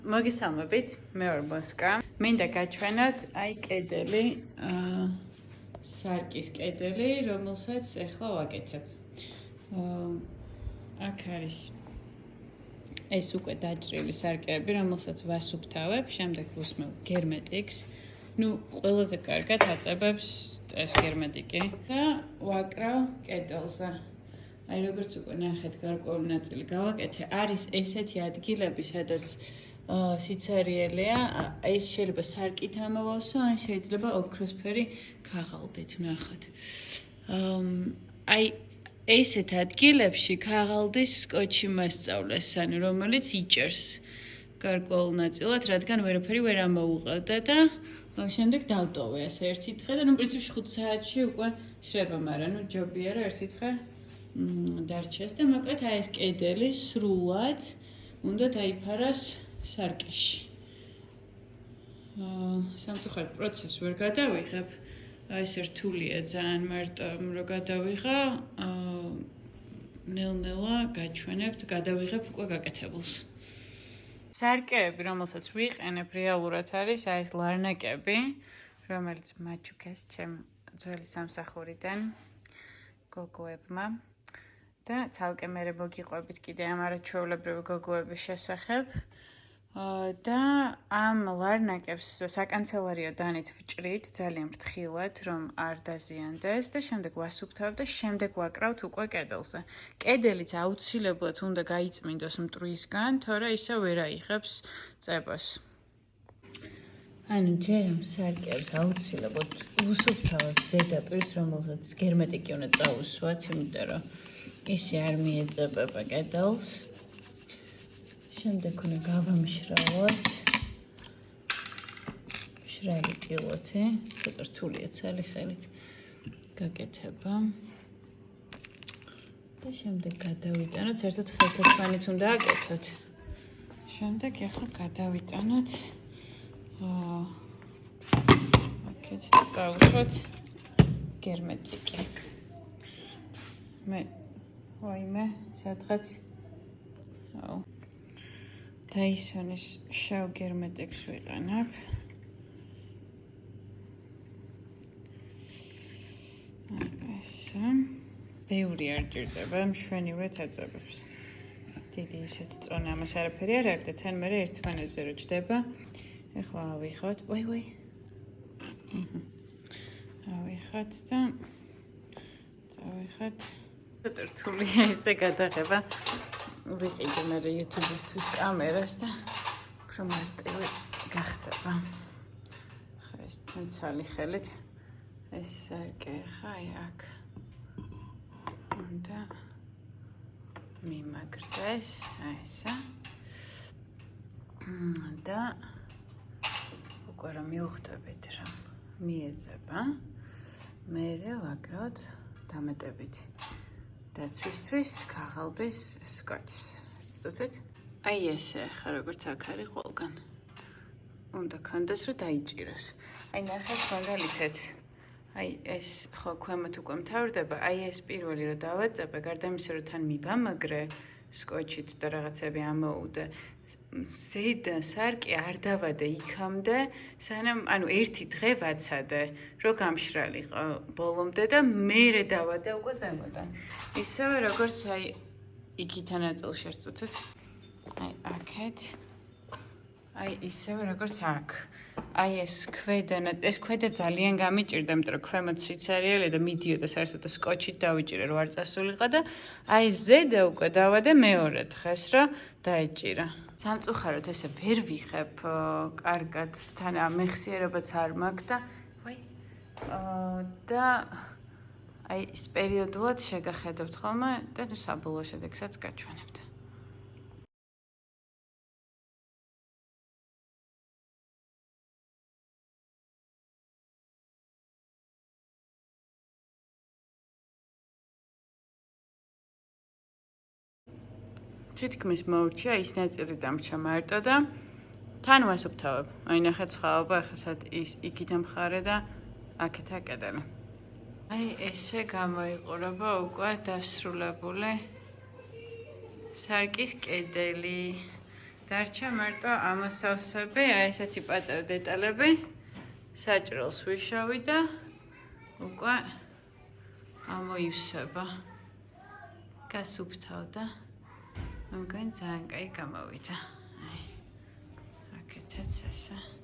მოგესალმებით, მე ვარ მოსკა. მინდა გაჩვენოთ აი კედელი, სარკის კედელი, რომელსაც ახლა ვაკეთებ. აქ არის ეს უკვე დაჭრილი სარკეები, რომელსაც ვასუფთავებ, შემდეგ ვუსმევ გერმეტიკს. ყველაზე კარგად აწებებს ეს გერმეტიკი და ვაკრავ კედელზე. აი როგორც უკვე ნახეთ, გარკვეული ნაწილი გავაკეთე. არის ესეთი ადგილები, სადაც სიცარიელია, ეს შეიძლება სარკით ამოვავსო, ან შეიძლება ოქროსფერი ქაღალდით, ნახოთ. აი ესეთ ადგილებში ქაღალდის სკოჩი მასწავლეს, ანუ რომელიც იჭერს გარკვეულ ნაწილად, რადგან ვერაფერი ვერ ამოუყავდა და შემდეგ დავტოვე ასე ერთი დღე და პრინციპში 5 საათში უკვე შრება, მაგრამ ჯობია რა ერთი დღე დარჩეს და მოკლედ აი ეს კედელი სრულად უნდა დაიფაროს სარკეში. სამწუხაროდ პროცესს ვერ გადავიღებ. აი ეს რთულია ძალიან მარტო რომ გადავიღა. ნელ-ნელა გაჩვენებთ, გადავიღებ უკვე გაკეთებულს. სარკეები, რომელსაც ვიყენებ რეალურად არის აი ეს ლარნაკები, რომელიც მაჩუკეს ჩემ ძველი სამსახურიდან გოგოებმა და ცალკე მერე მოგიყვებით კიდე ამ არაჩვეულებრივი გოგოების შესახებ. და ამ ლარნაკებს საკანცელერიო დანით ვჭრით ძალიან ფრთხილად, რომ არ დაზიანდეს და შემდეგ ვასუფთავებ და შემდეგ ვაკრავთ უკვე კედელზე. კედელიც აუცილებლად უნდა გაიწმინდოს მტვრისგან, თორე ისე ვერ აიღებს წებას. ანუ ჯერ ამ სარკეებს აუცილებლად ვუსუფთავებ ზედაპირს, რომელსაც გერმეტიკი უნდა წაუსვათ, იმიტომ რომ ისე არ მიეწებება კედელს. შემდეგ უნდა გავამშრალოთ. მშრალი პილოთი, ცოტა რთულია ცალი ხელით გაკეთება. და შემდეგ გადავიტანოთ, საერთოდ ხელთათქმანით უნდა აკეთოთ. შემდეგ ახლა გადავიტანოთ. აქეთ გავუშვათ გერმეტიკი. ვაიმე, სადღაც დაისონის შავ გერმეტიკს ვიყენებ. ესე. ბევრი არ ჭირდება, მშვენივრად აწებებს. დიდი ისეთი წონა ამას არაფერი არ აქვს და თან მერე ერთმანეთზე რო ჯდება. ეხლა ავიღოთ. ვაი. ავიღოთ და წავიღოთ. რთულია ესე გადაღება. ვიყიდე მე YouTube-ისთვის კამერას და უფრო მარტივი გახდება. ხა ეს ცალი ხელით ეს სარკე ხა აქ უნდა მიმაგრდეს, აი ესა. და უკვე რომ მივხვდებით რომ მიეწება, მერე ვაკრავთ დამატებით. დაცვისთვის ქაღალდის სკოჩს. წუთით. აი ესე, ხა როგორც აქ არის ყველგან. უნდა კონდეს რომ დაიჭიროს. აი ნახეთ მაგალითად. აი ეს ხო ქვემოთ უკვე მთავრდება, აი ეს პირველი რომ დავაწებე, გარდა იმისა რომ თან მივამაგრე სკოჩით და რაღაცები ამოუდე. ზედა სარკე არ დავადე იქამდე, სანამ ანუ ერთი დღე ვაცადე, რომ გამშრალიყო ბოლომდე და მერე დავადე უკვე ზემოდან. ისევე როგორც აი იქითა ნაწილში წუთით. აი აქეთ. აი ისევე როგორც აქ. აი ეს ქვედა ძალიან გამიჭირდა, იმიტომ რომ ქვემოთ სიცარიელი და მიდიოდა საერთოდ სკოჩით დავიჭირე რომ არ წასულიყო და აი ზედა უკვე დავადე მეორე დღეს რომ დაეჭირა. სამწუხაროდ ესე ვერ ვიღებ კარგად, თან მეხსიერებაც არ მაქვს და და აი ეს პერიოდულად შეგახედებთ ხოლმე და საბოლოო შედეგსაც გაჩვენებთ. თითქმის მოურჩია ის ნაწილი დამრჩა მარტო და თან ვასუფთავებ. აი ნახეთ სხვაობა, ახლა ის იქით ამხარე და აქეთ აკედელი. აი ესე გამოიყურება უკვე დასრულებული სარკის კედელი. დარჩა მარტო ამოსავსები, აი ესეთი პატარა დეტალები. საჭრელს ვიშოვი და უკვე ამოივსება. გასუფთავ და მგონი ძალიან კაი გამოვიდა. აი. აკეთეთ ესე.